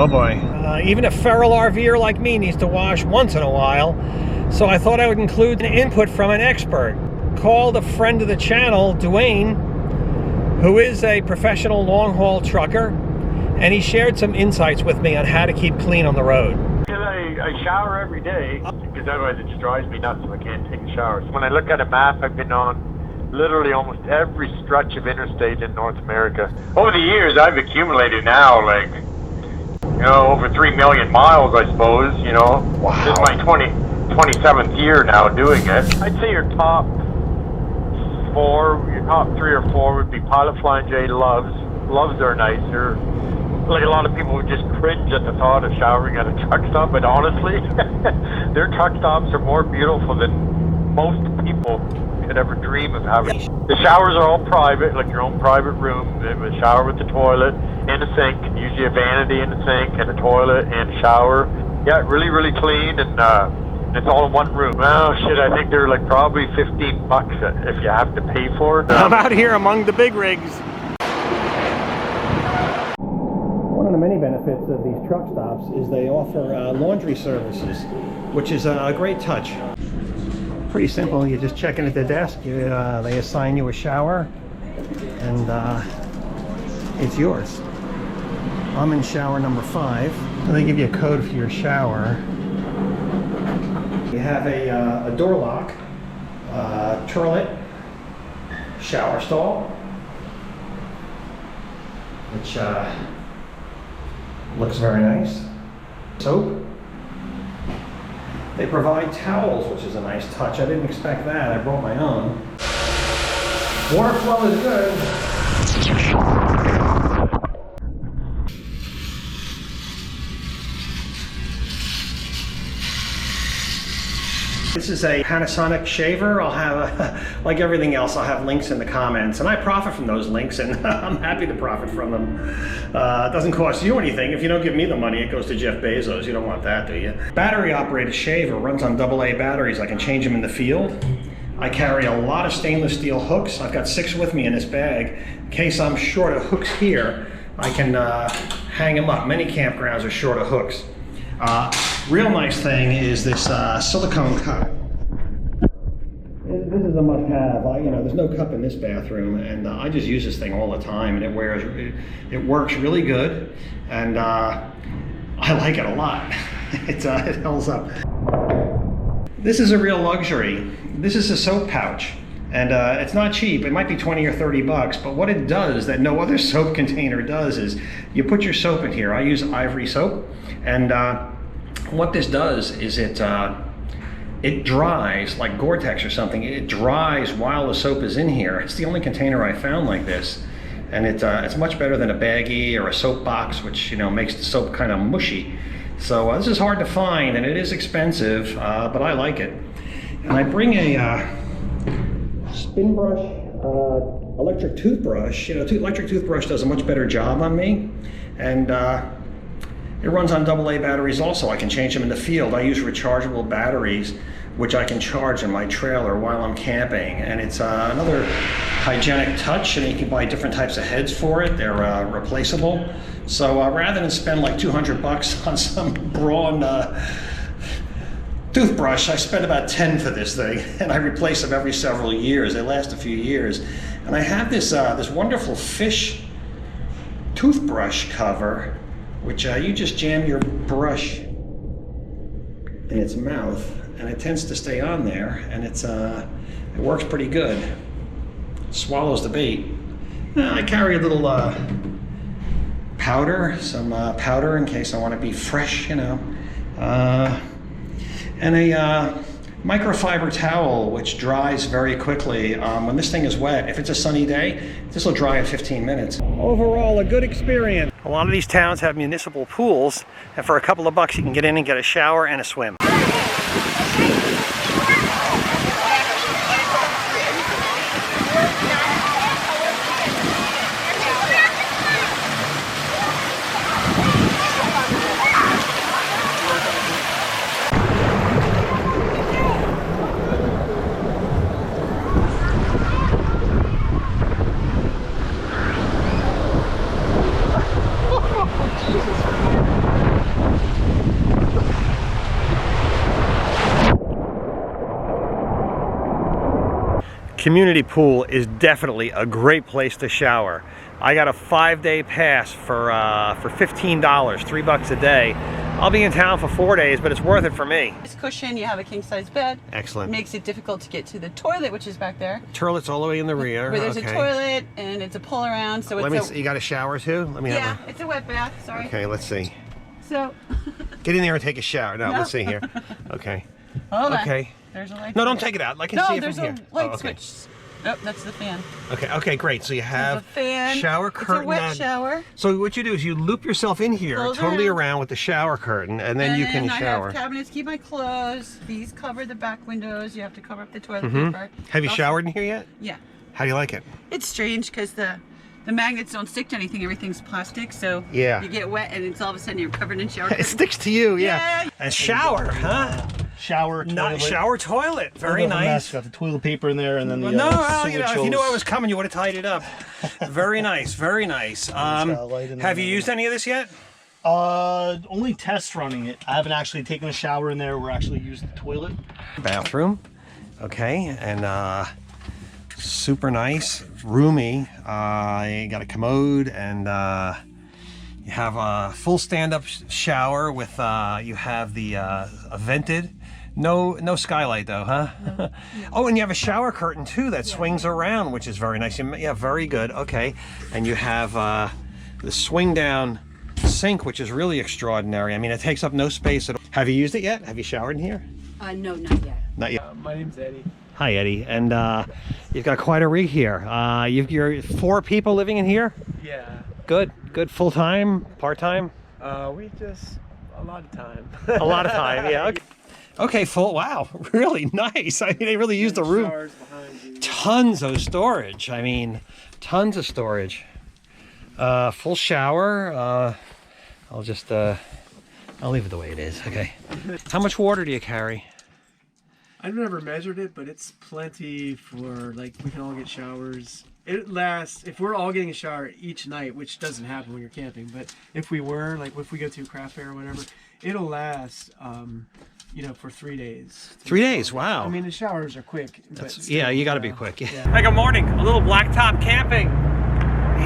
Oh boy. Even a feral RVer like me needs to wash once in a while, so I thought I would include an input from an expert. Called a friend of the channel, Duane, who is a professional long-haul trucker, and he shared some insights with me on how to keep clean on the road. I shower every day, because otherwise it just drives me nuts if I can't take a shower. So when I look at a map, I've been on literally almost every stretch of interstate in North America. Over the years, I've accumulated now, like, you know, over 3 million miles, I suppose, you know. Wow. This is my 27th year now doing it. I'd say your top 3 or 4 would be Pilot Flying J Loves. Loves are nicer. Like, a lot of people would just cringe at the thought of showering at a truck stop, but honestly, their truck stops are more beautiful than most people could ever dream of having. The showers are all private, like your own private room. They have a shower with the toilet and a sink, usually a vanity and a sink and a toilet and a shower. Yeah, really, really clean, and it's all in one room. Oh shit, I think they're like probably $15 if you have to pay for it. I'm out here among the big rigs. One of the many benefits of these truck stops is they offer laundry services, which is a great touch. Pretty simple. You just check in at the desk, they assign you a shower, and it's yours. I'm in shower number 5. So they give you a code for your shower. You have a door lock, toilet, shower stall, which looks very nice. Soap. They provide towels, which is a nice touch. I didn't expect that. I brought my own. Water flow is good. This is a Panasonic shaver. I'll have, like everything else, I'll have links in the comments, and I profit from those links, and I'm happy to profit from them. It doesn't cost you anything. If you don't give me the money, it goes to Jeff Bezos. You don't want that, do you? Battery operated shaver runs on AA batteries. I can change them in the field. I carry a lot of stainless steel hooks. I've got 6 with me in this bag. In case I'm short of hooks here, I can hang them up. Many campgrounds are short of hooks. Real nice thing is this silicone cup. This is a must-have. You know, there's no cup in this bathroom, and I just use this thing all the time, and it works really good, and I like it a lot. It holds up. This is a real luxury. This is a soap pouch, and it's not cheap. It might be 20 or 30 bucks, but what it does that no other soap container does is you put your soap in here. I use Ivory soap, and what this does is it dries like Gore-Tex or something. It dries while the soap is in here. It's the only container I found like this, and it's much better than a baggie or a soap box, which, you know, makes the soap kind of mushy. So this is hard to find, and it is expensive, but I like it. And I bring a spin brush, electric toothbrush. You know, electric toothbrush does a much better job on me, and it runs on AA batteries also. I can change them in the field. I use rechargeable batteries, which I can charge in my trailer while I'm camping. And it's another hygienic touch, and you can buy different types of heads for it. They're replaceable. So rather than spend like 200 bucks on some brawn toothbrush, I spend about 10 for this thing, and I replace them every several years. They last a few years. And I have this, this wonderful fish toothbrush cover, which you just jam your brush in its mouth, and it tends to stay on there, and it works pretty good. It swallows the bait. I carry a little powder, some powder in case I want to be fresh, you know, and a microfiber towel, which dries very quickly. When this thing is wet, if it's a sunny day, this will dry in 15 minutes. Overall, a good experience. A lot of these towns have municipal pools, and for a couple of bucks you can get in and get a shower and a swim. community pool is definitely a great place to shower. I got a 5-day pass for $15, $3 a day. I'll be in town for 4 days, but it's worth it for me. This cushion, you have a king-size bed. Excellent. Makes it difficult to get to the toilet, which is back there. Toilet's all the way in the rear. Where there's a toilet and it's a pull around, so Let it's me see, you got a shower too? Let me yeah, have it's a wet bath. Sorry. Okay, let's see. So. Get in there and take a shower. No, let's see here. Okay. Hold on. Okay. There's a light. No, don't take it out. I can see it from here. No, there's a light okay. switch. Oh, that's the fan. Okay, great. So you have a fan, shower curtain. It's a wet shower. So what you do is you loop yourself in here, Close totally around with the shower curtain, and then you can shower. I have cabinets to keep my clothes. These cover the back windows. You have to cover up the toilet paper. Have you showered in here yet? Yeah. How do you like it? It's strange because the magnets don't stick to anything. Everything's plastic, so yeah. You get wet and it's all of a sudden you're covered in shower curtain. It sticks to you, yeah. And shower, huh? Shower, toilet. Shower toilet. Very nice. Got the toilet paper in there, and then the if you knew I was coming, you would have tied it up. Very nice, very nice. Have you used any of this yet? Only test running it. I haven't actually taken a shower in there. We're actually using the toilet. Bathroom, okay, and super nice, roomy. You got a commode, and you have a full stand-up shower with you have the vented. No skylight though, huh? No. Oh, and you have a shower curtain too that swings around, which is very nice. Yeah, very good. Okay, and you have the swing down sink, which is really extraordinary. I mean, it takes up no space at all. Have you used it yet? Have you showered in here? No, not yet. Not yet. My name's Eddie. Hi, Eddie. And you've got quite a rig here. You're 4 people living in here? Yeah. Good. Good. Full time? Part time? We just a lot of time. A lot of time. Yeah. Okay. Okay, full. Wow, really nice. I mean, they really used the room. Showers behind you. Tons of storage. I mean, tons of storage. Full shower. I'll just I'll leave it the way it is. Okay. How much water do you carry? I've never measured it, but it's plenty for, like, we can all get showers. It lasts, if we're all getting a shower each night, which doesn't happen when you're camping, but if we were, like if we go to a craft fair or whatever, it'll last, you know, for 3 days. 3 days, wow. I mean, the showers are quick. But still, yeah, you got to be quick. Yeah. Yeah. Good morning. A little blacktop camping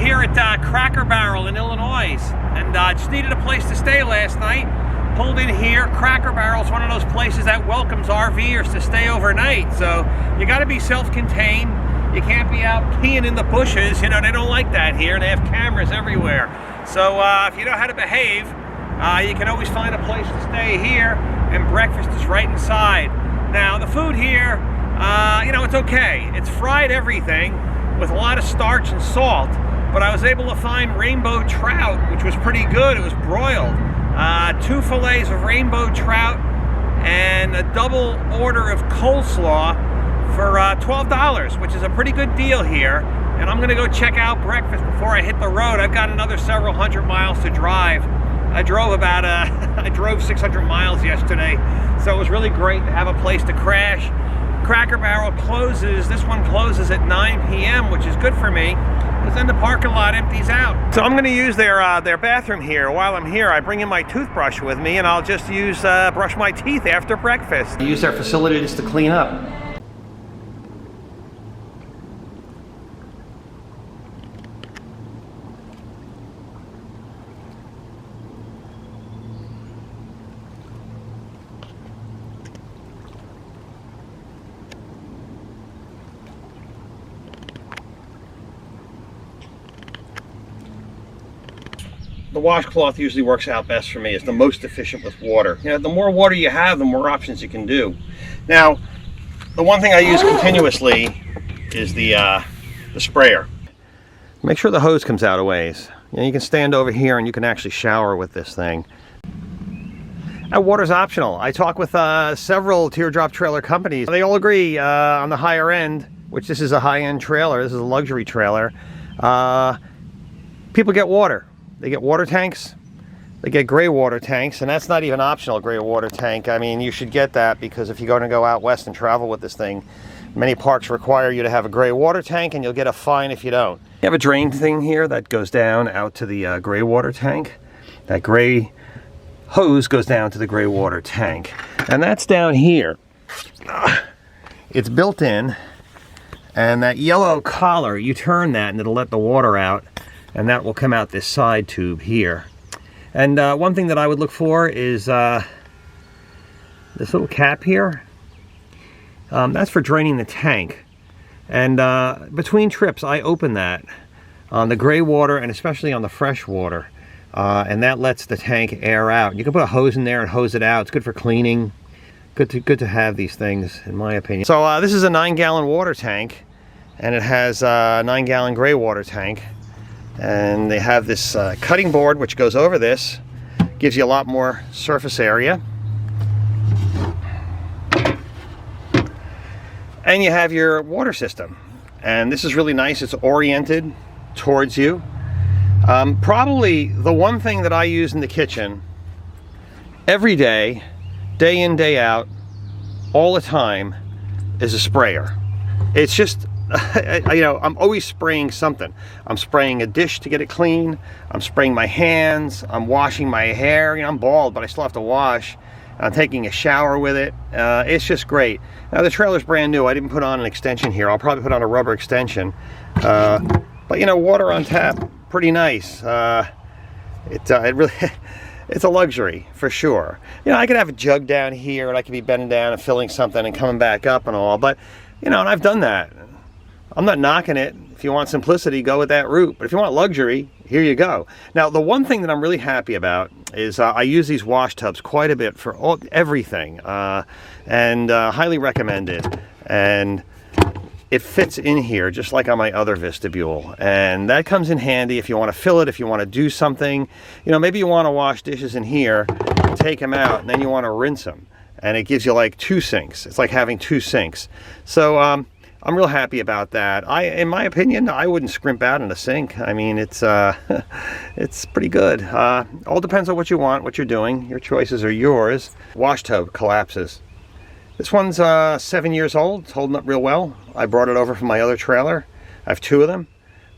here at Cracker Barrel in Illinois, and just needed a place to stay last night. Pulled in here. Cracker Barrel is one of those places that welcomes RVers to stay overnight, so you got to be self-contained. You can't be out peeing in the bushes. You know, they don't like that here. They have cameras everywhere. So if you know how to behave, you can always find a place to stay here, and breakfast is right inside. Now, the food here, you know, it's okay. It's fried everything with a lot of starch and salt, but I was able to find rainbow trout, which was pretty good. It was broiled. 2 fillets of rainbow trout and a double order of coleslaw for $12, which is a pretty good deal here. And I'm gonna go check out breakfast before I hit the road. I've got another several hundred miles to drive. I drove 600 miles yesterday, so it was really great to have a place to crash. Cracker Barrel closes, this one closes at 9 p.m., which is good for me, because then the parking lot empties out. So I'm gonna use their bathroom here. While I'm here, I bring in my toothbrush with me, and I'll just use brush my teeth after breakfast. Use their facilities to clean up. The washcloth usually works out best for me. It's the most efficient with water. You know, the more water you have, the more options you can do. Now, the one thing I use continuously is the sprayer. Make sure the hose comes out a ways. You know, you can stand over here and you can actually shower with this thing. Now, water's optional. I talk with several teardrop trailer companies. They all agree on the higher end, which this is a high-end trailer. This is a luxury trailer. People get water. They get water tanks, they get gray water tanks, and that's not even optional, gray water tank. I mean, you should get that, because if you're going to go out west and travel with this thing, many parks require you to have a gray water tank, and you'll get a fine if you don't. You have a drain thing here that goes down out to the gray water tank. That gray hose goes down to the gray water tank, and that's down here. It's built in, And that yellow collar, you turn that and it'll let the water out, and that will come out this side tube here. And one thing that I would look for is this little cap here. That's for draining the tank. And between trips, I open that on the gray water and especially on the fresh water. And that lets the tank air out. You can put a hose in there and hose it out. It's good for cleaning. Good to have these things, in my opinion. So this is a 9-gallon water tank, and it has a 9-gallon gray water tank. And they have this cutting board which goes over this. Gives you a lot more surface area. And you have your water system. And this is really nice. It's oriented towards you. Probably the one thing that I use in the kitchen every day, day in, day out, all the time, is a sprayer. It's just, you know, I'm always spraying something. I'm spraying a dish to get it clean. I'm spraying my hands. I'm washing my hair. You know, I'm bald, but I still have to wash. I'm taking a shower with it. It's just great. Now the trailer's brand new. I didn't put on an extension here. I'll probably put on a rubber extension. But you know, water on tap, pretty nice. It really, it's a luxury for sure. You know, I could have a jug down here and I could be bending down and filling something and coming back up and all, but you know, and I've done that. I'm not knocking it. If you want simplicity, go with that route. But if you want luxury, here you go. Now, the one thing that I'm really happy about is I use these wash tubs quite a bit for everything, and highly recommend it. And it fits in here just like on my other Vistabule, and that comes in handy if you want to fill it, if you want to do something. You know, maybe you want to wash dishes in here, take them out, and then you want to rinse them, and it gives you like 2 sinks. It's like having 2 sinks. So I'm real happy about that. In my opinion, I wouldn't scrimp out in a sink. I mean, it's it's pretty good. All depends on what you want, what you're doing. Your choices are yours. Wash tub collapses. This one's 7 years old. It's holding up real well. I brought it over from my other trailer. I have 2 of them.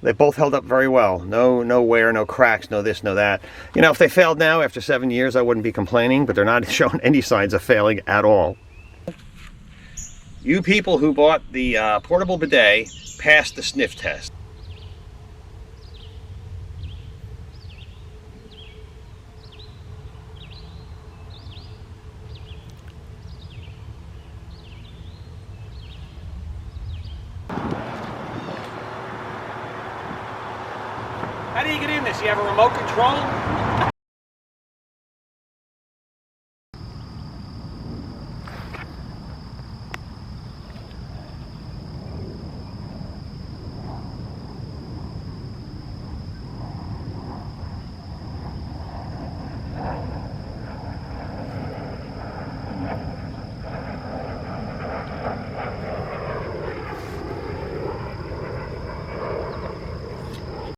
They both held up very well. No wear, no cracks, no this, no that. You know, if they failed now after 7 years, I wouldn't be complaining, but they're not showing any signs of failing at all. You people who bought the portable bidet passed the sniff test. How do you get in this? You have a remote control?